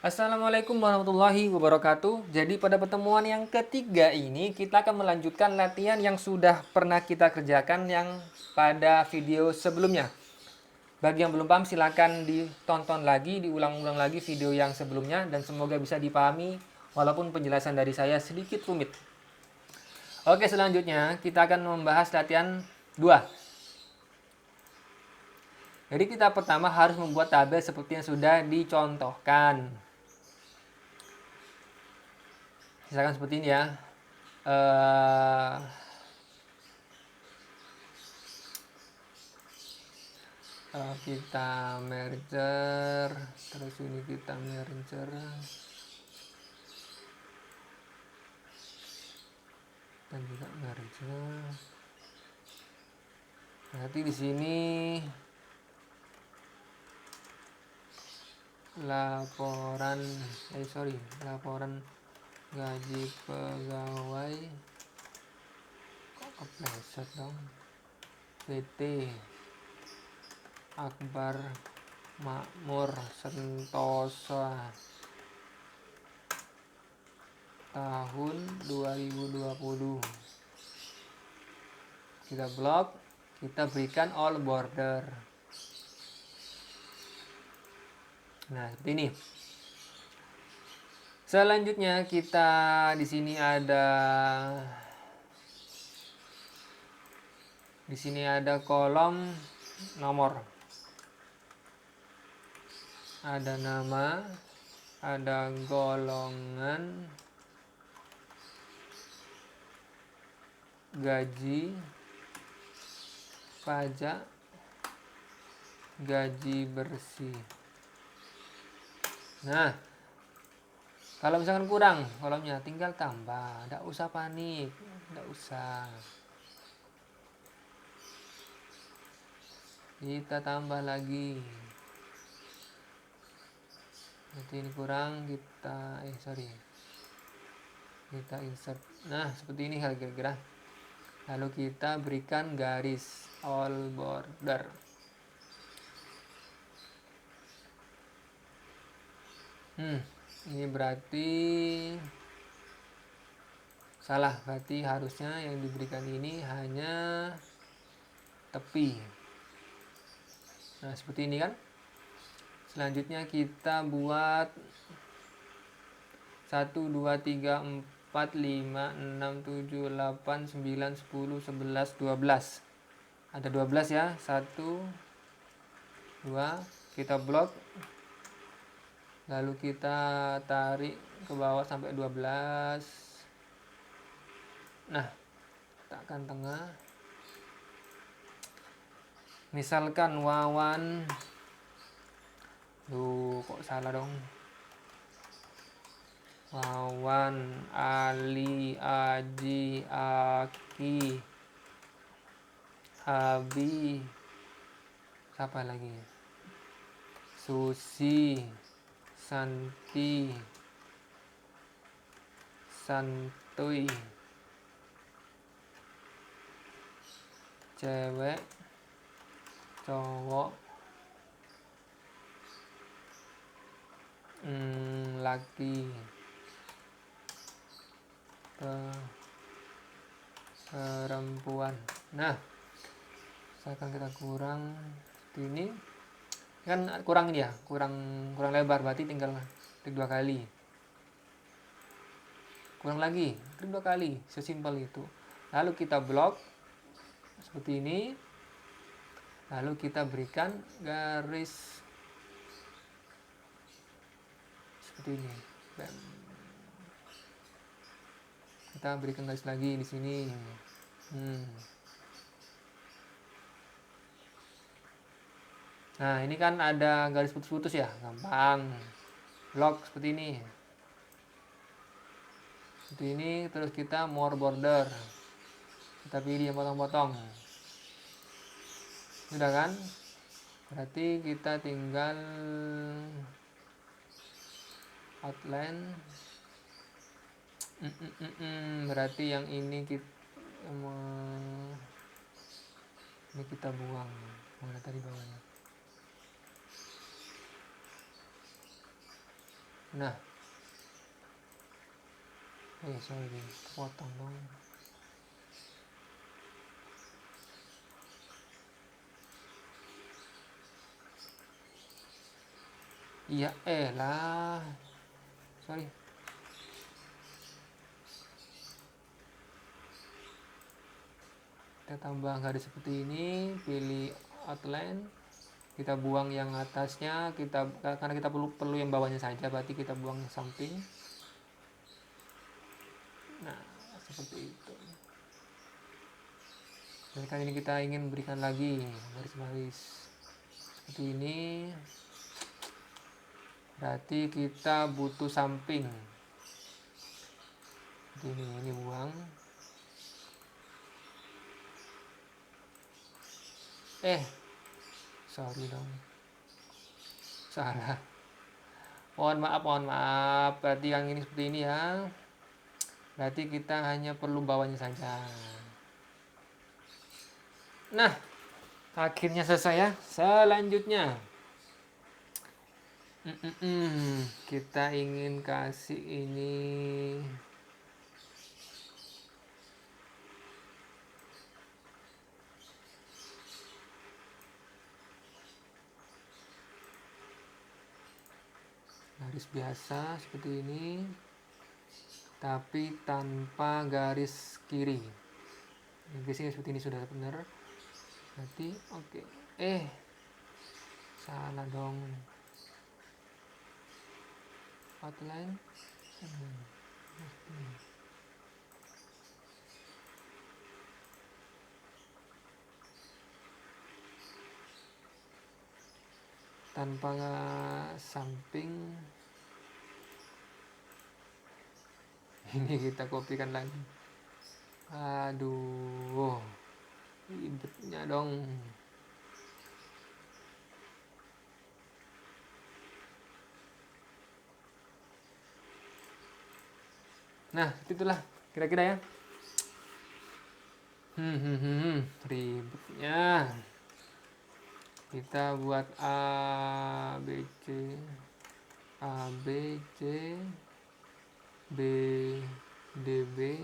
Assalamualaikum warahmatullahi wabarakatuh. Jadi pada pertemuan yang ketiga ini kita akan melanjutkan latihan yang sudah pernah kita kerjakan yang pada video sebelumnya. Bagi yang belum paham silakan ditonton lagi, diulang-ulang lagi video yang sebelumnya dan semoga bisa dipahami walaupun penjelasan dari saya sedikit rumit. Oke, selanjutnya kita akan membahas latihan 2. Jadi kita pertama harus membuat tabel seperti yang sudah dicontohkan. Misalkan seperti ini ya. Eh, kita merger, terus ini kita merger, dan juga merger. Nanti di sini laporan gaji pegawai, kok kepleset dong. PT Akbar Makmur Sentosa tahun 2020. Kita blok, kita berikan all border. Nah, seperti ini. Selanjutnya kita di sini ada kolom nomor. Ada nama, ada golongan, gaji, pajak, gaji bersih. Nah, kalau misalkan kurang kolomnya tinggal tambah, tidak usah panik, tidak usah. Kita tambah lagi. Nanti ini kurang kita insert. Nah, seperti ini kira-kira. Lalu kita berikan garis all border. Ini berarti salah, berarti harusnya yang diberikan ini hanya tepi. Nah, seperti ini kan. Selanjutnya kita buat 1, 2, 3, 4, 5, 6, 7, 8, 9, 10, 11, 12. Ada 12 ya. 1, 2, kita blok. Lalu kita tarik ke bawah sampai 12. Nah, letakkan tengah. Misalkan Wawan, kok salah dong. Wawan, Ali, Aji, Aki, Abi, siapa lagi? Susi, Santi, Santuy, cewek, cowok, laki, perempuan. Nah, misalkan kita kurang seperti ini kan, kurang ini ya, kurang lebar, berarti tinggal klik 2 kali, kurang lagi klik 2 kali, sesimpel itu. Lalu kita blok seperti ini, lalu kita berikan garis seperti ini. Kita berikan garis lagi di sini. Nah, ini kan ada garis putus-putus ya, gampang. Blok seperti ini. Seperti ini, terus kita more border. Kita pilih yang potong-potong. Sudah kan? Berarti kita tinggal outline. Berarti yang ini kita buang. Mana tadi bawahnya? Nah, sorry, potong dong. Iya, lah. Sorry. Kita tambah garis seperti ini, pilih outline. Kita buang yang atasnya, karena kita perlu yang bawahnya saja, berarti kita buang yang samping. Nah, seperti itu. Dan kali ini kita ingin berikan lagi garis-garis seperti ini. Berarti kita butuh samping. Ini buang. Sorry dong. Salah. Mohon maaf. Berarti yang ini seperti ini ya. Berarti kita hanya perlu bawahnya saja. Nah, akhirnya selesai ya. Selanjutnya kita ingin kasih ini garis biasa seperti ini, tapi tanpa garis kiri. Garisnya seperti ini sudah benar. Nanti oke. Salah dong. Outline. Tanpa samping. Ini kita kopikan lagi. Aduh, ribetnya dong. Nah, itulah kira-kira ya. Ribetnya. Kita buat A, B, C, B, D, B,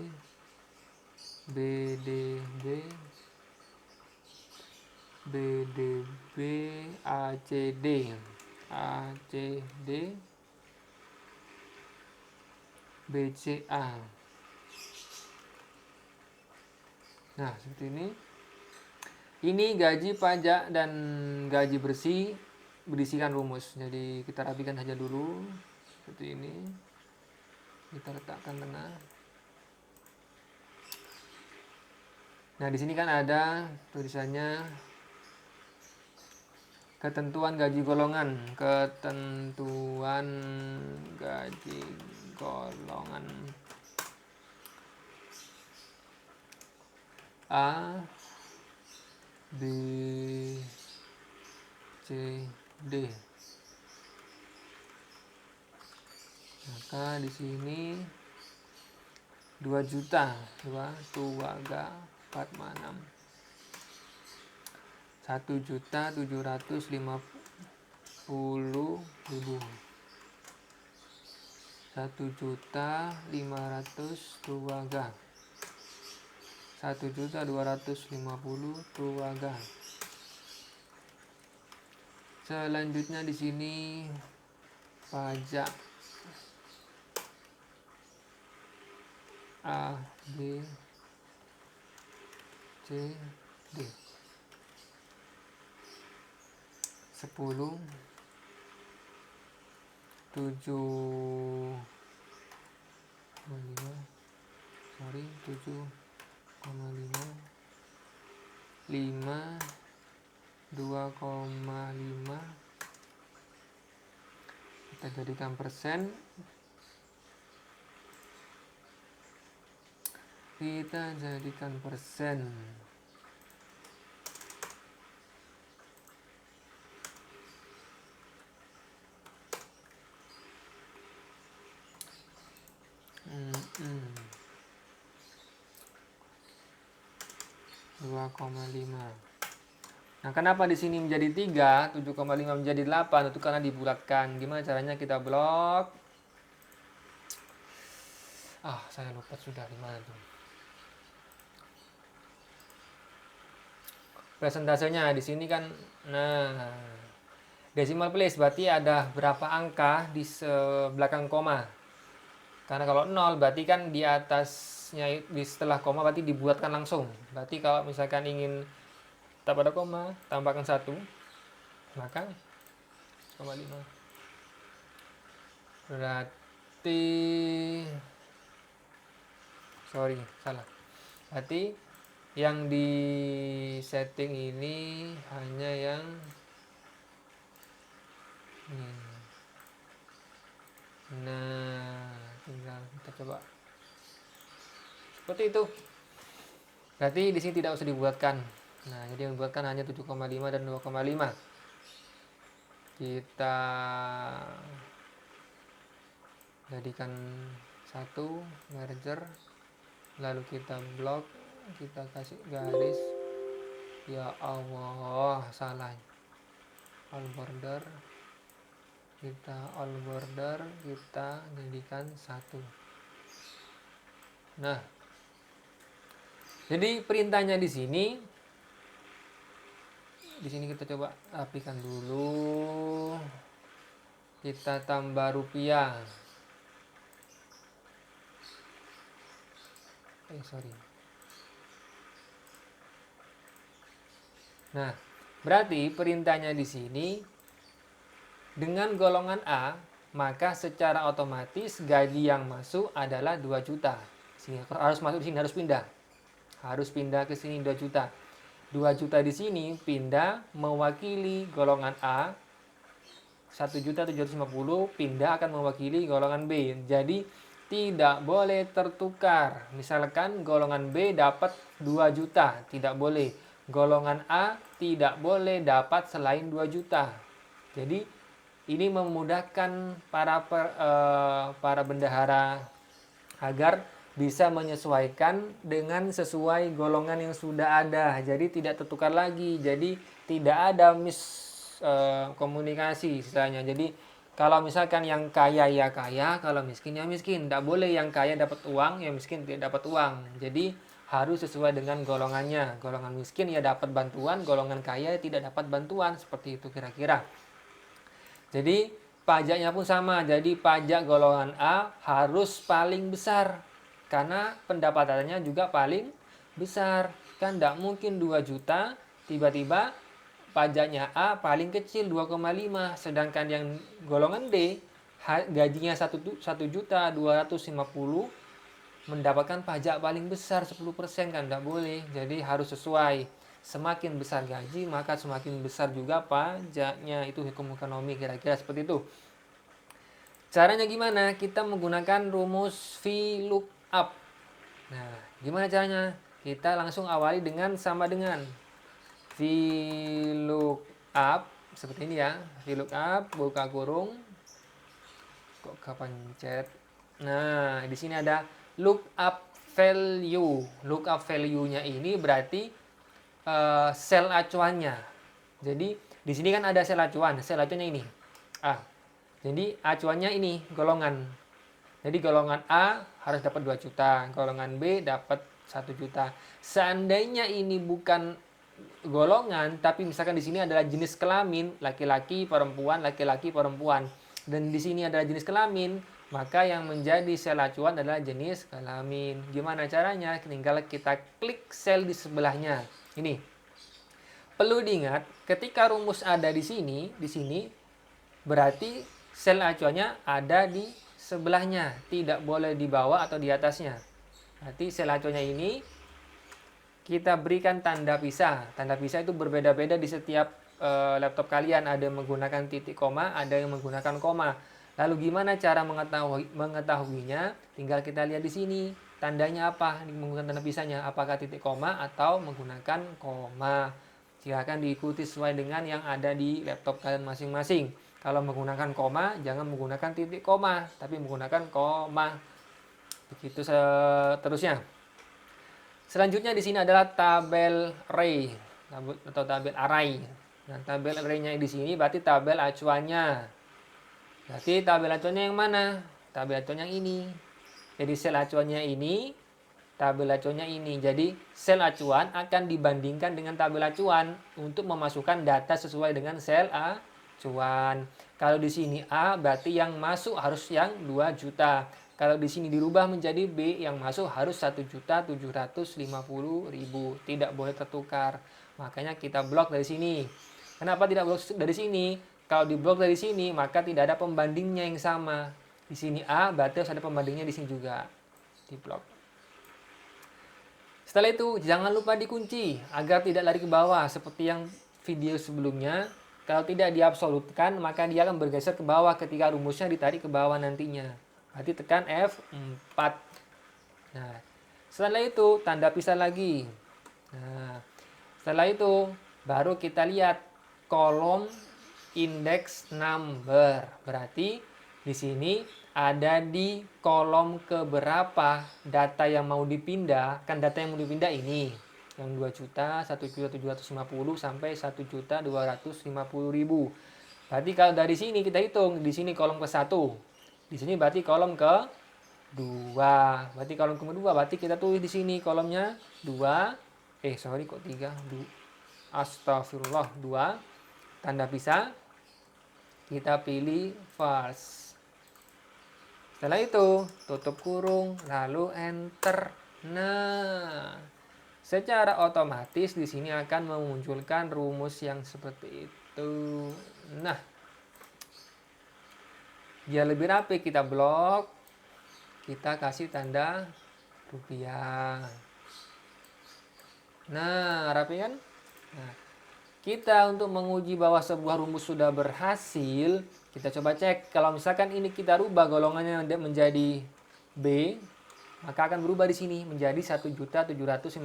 B, D, B, B, D, B, A, C, D, A, C, D, B, C, A. Nah, seperti ini. Ini gaji pajak dan gaji bersih berisikan rumus. Jadi kita rapikan saja dulu seperti ini. Kita letakkan tengah. Nah, di sini kan ada tulisannya ketentuan gaji golongan, ketentuan gaji golongan A, B, C, D. Maka di sini 2 juta, 2 456. 1.750.000. 1.500 keluarga. 1.250 keluarga. Selanjutnya di sini pajak A, B, C, D. 10, 7, 5, 2,5. Kita jadikan persen. Nah, kenapa di sini menjadi 3, 7,5 menjadi 8? Itu karena dibulatkan. Gimana caranya kita blok? Saya lupa sudah di mana tuh. Presentasenya di sini kan. Nah, decimal place berarti ada berapa angka di belakang koma. Karena kalau 0 berarti kan di atasnya di setelah koma berarti dibuatkan langsung. Berarti kalau misalkan ingin tak pada koma, tambahkan 1, maka 0,5. Berarti salah. Berarti yang di setting ini hanya yang nah, tinggal kita coba seperti itu. Berarti di sini tidak usah dibuatkan. Nah, jadi yang dibuatkan hanya 7,5 dan 2,5. Kita jadikan satu merger, lalu kita blok, kita kasih garis. Ya Allah, salah. All border, kita jadikan satu. Nah, jadi perintahnya di sini kita coba rapikan dulu. Kita tambah rupiah. Nah, berarti perintahnya di sini dengan golongan A, maka secara otomatis gaji yang masuk adalah 2 juta. Sini harus masuk di sini, harus pindah. Harus pindah ke sini 2 juta. 2 juta di sini pindah mewakili golongan A. 1.750.000 pindah akan mewakili golongan B. Jadi tidak boleh tertukar. Misalkan golongan B dapat 2 juta, tidak boleh. Golongan A tidak boleh dapat selain 2 juta. Jadi ini memudahkan para bendahara agar bisa menyesuaikan dengan sesuai golongan yang sudah ada. Jadi tidak tertukar lagi. Jadi tidak ada komunikasi istilahnya. Jadi kalau misalkan yang kaya ya kaya, kalau miskin ya miskin. Tidak boleh yang kaya dapat uang, yang miskin tidak dapat uang. Jadi harus sesuai dengan golongannya. Golongan miskin ya dapat bantuan, golongan kaya tidak dapat bantuan. Seperti itu kira-kira. Jadi pajaknya pun sama. Jadi pajak golongan A harus paling besar. Karena pendapatannya juga paling besar. Kan tidak mungkin 2 juta tiba-tiba pajaknya A paling kecil 2,5, sedangkan yang golongan D gajinya 1.250.000 mendapatkan pajak paling besar 10%, kan tidak boleh. Jadi harus sesuai. Semakin besar gaji maka semakin besar juga pajaknya. Itu hukum ekonomi, kira-kira seperti itu. Caranya gimana? Kita menggunakan rumus VLOOKUP. Nah, gimana caranya? Kita langsung awali dengan sama dengan VLOOKUP seperti ini ya. VLOOKUP buka kurung. Kok kepencet? Nah, di sini ada lookup value. Lookup value-nya ini berarti sel acuannya. Jadi di sini kan ada sel acuan. Sel acuannya ini A. Jadi acuannya ini golongan. Jadi golongan A harus dapat 2 juta, golongan B dapat 1 juta. Seandainya ini bukan golongan, tapi misalkan di sini adalah jenis kelamin, laki-laki, perempuan, laki-laki, perempuan, dan di sini adalah jenis kelamin, maka yang menjadi sel acuan adalah jenis kelamin. Gimana caranya? Tinggal kita klik sel di sebelahnya. Ini. Perlu diingat, ketika rumus ada di sini berarti sel acuannya ada di sebelahnya, tidak boleh di bawah atau di atasnya. Berarti sel acuannya ini kita berikan tanda pisah. Tanda pisah itu berbeda-beda di setiap laptop kalian. Ada yang menggunakan titik koma, ada yang menggunakan koma. Lalu gimana cara mengetahuinya? Tinggal kita lihat di sini. Tandanya apa? Menggunakan tanda pisahnya. Apakah titik koma atau menggunakan koma? Silakan diikuti sesuai dengan yang ada di laptop kalian masing-masing. Kalau menggunakan koma, jangan menggunakan titik koma, tapi menggunakan koma. Begitu seterusnya. Selanjutnya di sini adalah tabel array atau tabel array. Nah, tabel array-nya di sini berarti tabel acuannya. Berarti tabel acuannya yang mana? Tabel acuan yang ini. Jadi sel acuannya ini, tabel acuannya ini. Jadi sel acuan akan dibandingkan dengan tabel acuan untuk memasukkan data sesuai dengan sel acuan. Kalau di sini A berarti yang masuk harus yang 2 juta. Kalau di sini dirubah menjadi B, yang masuk harus 1.750.000. Tidak boleh tertukar. Makanya kita blok dari sini. Kenapa tidak blok dari sini? Kalau diblok dari sini, maka tidak ada pembandingnya yang sama. Di sini A, berarti harus ada pembandingnya di sini juga. Di blok. Setelah itu, jangan lupa dikunci agar tidak lari ke bawah seperti yang video sebelumnya. Kalau tidak diabsolutkan, maka dia akan bergeser ke bawah ketika rumusnya ditarik ke bawah nantinya. Berarti tekan F4. Nah, setelah itu tanda pisah lagi. Nah, setelah itu baru kita lihat kolom index number. Berarti di sini ada di kolom keberapa data yang mau dipindah. Kan data yang mau dipindah ini. Yang 2 juta, 1.750 sampai 1.250.000. Berarti kalau dari sini kita hitung, di sini kolom ke-1. Di sini berarti kolom ke-2. Berarti kolom ke-2 berarti kita tulis di sini kolomnya 2. Sorry kok 3. Astagfirullah, 2. Tanda pisah. Kita pilih false. Setelah itu tutup kurung lalu enter. Nah, secara otomatis di sini akan memunculkan rumus yang seperti itu. Nah, biar lebih rapi kita blok, kita kasih tanda rupiah. Nah, rapi kan? Nah, kita untuk menguji bahwa sebuah rumus sudah berhasil, kita coba cek. Kalau misalkan ini kita rubah golongannya menjadi B, maka akan berubah di sini menjadi 1.750.000.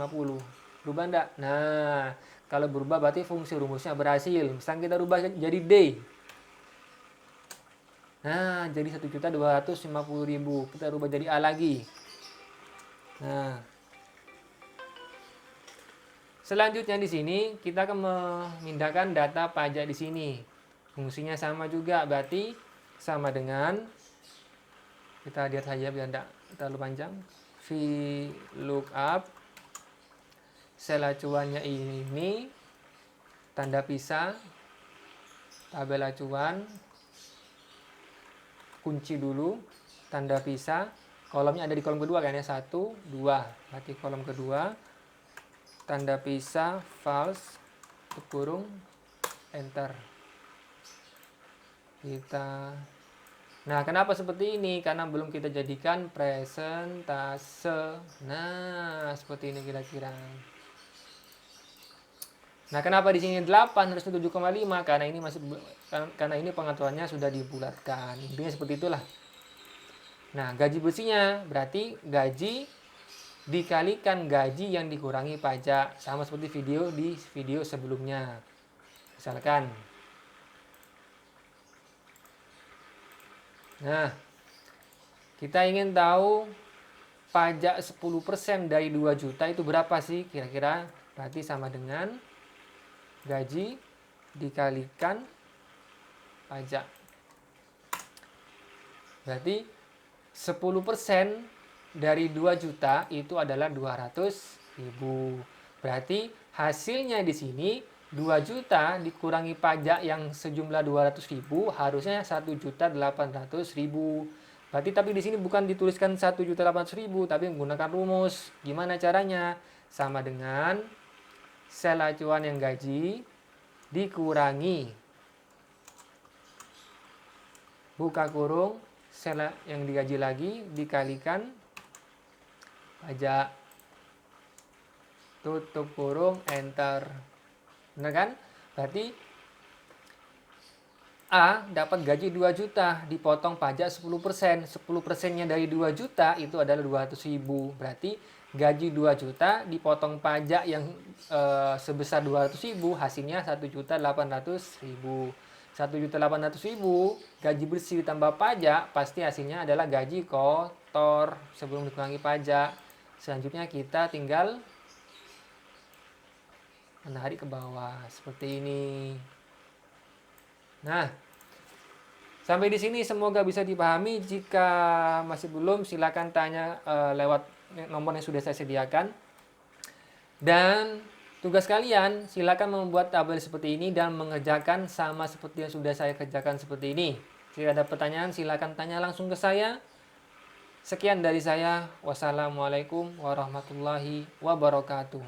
Berubah enggak? Nah, kalau berubah berarti fungsi rumusnya berhasil. Misalkan kita rubah jadi D. Nah, jadi 1.250.000. Kita rubah jadi A lagi. Nah, selanjutnya di sini kita akan memindahkan data pajak di sini. Fungsinya sama juga, berarti sama dengan, kita lihat saja biar tidak terlalu panjang. VLOOKUP, sel acuannya ini, tanda pisah, tabel acuan, kunci dulu, tanda pisah, kolomnya ada di kolom kedua kan ya, 1, 2, berarti kolom kedua, tanda pisah, false, tutup kurung, enter. Nah, kenapa seperti ini? Karena belum kita jadikan presentase. Nah, seperti ini kira-kira. Nah, kenapa di sini 8 harus 7,5? Karena ini pengaturannya sudah dibulatkan. Intinya seperti itulah. Nah, gaji bersihnya berarti gaji dikalikan gaji yang dikurangi pajak, sama seperti di video sebelumnya. Misalkan, nah, kita ingin tahu pajak 10% dari 2 juta itu berapa sih kira-kira? Berarti sama dengan gaji dikalikan pajak. Berarti 10% dari 2 juta itu adalah 200.000. Berarti hasilnya di sini 2 juta dikurangi pajak yang sejumlah 200.000 harusnya 1.800.000. Berarti tapi di sini bukan dituliskan 1.800.000 tapi menggunakan rumus. Gimana caranya? Sama dengan sel acuan yang gaji dikurangi buka kurung sel yang digaji lagi dikalikan pajak, tutup kurung, enter. Benar kan? Berarti A dapat gaji 2 juta dipotong pajak 10%. 10%-nya dari 2 juta itu adalah 200.000. Berarti gaji 2 juta dipotong pajak yang sebesar 200.000 hasilnya 1.800.000. 1.800.000 gaji bersih ditambah pajak pasti hasilnya adalah gaji kotor sebelum dikurangi pajak. Selanjutnya kita tinggal menarik ke bawah seperti ini. Nah, Sampai di sini semoga bisa dipahami. Jika masih belum, silakan tanya lewat nomor yang sudah saya sediakan. Dan tugas kalian silakan membuat tabel seperti ini dan mengerjakan sama seperti yang sudah saya kerjakan seperti ini. Jika ada pertanyaan silakan tanya langsung ke saya. Sekian dari saya. Wassalamualaikum warahmatullahi wabarakatuh.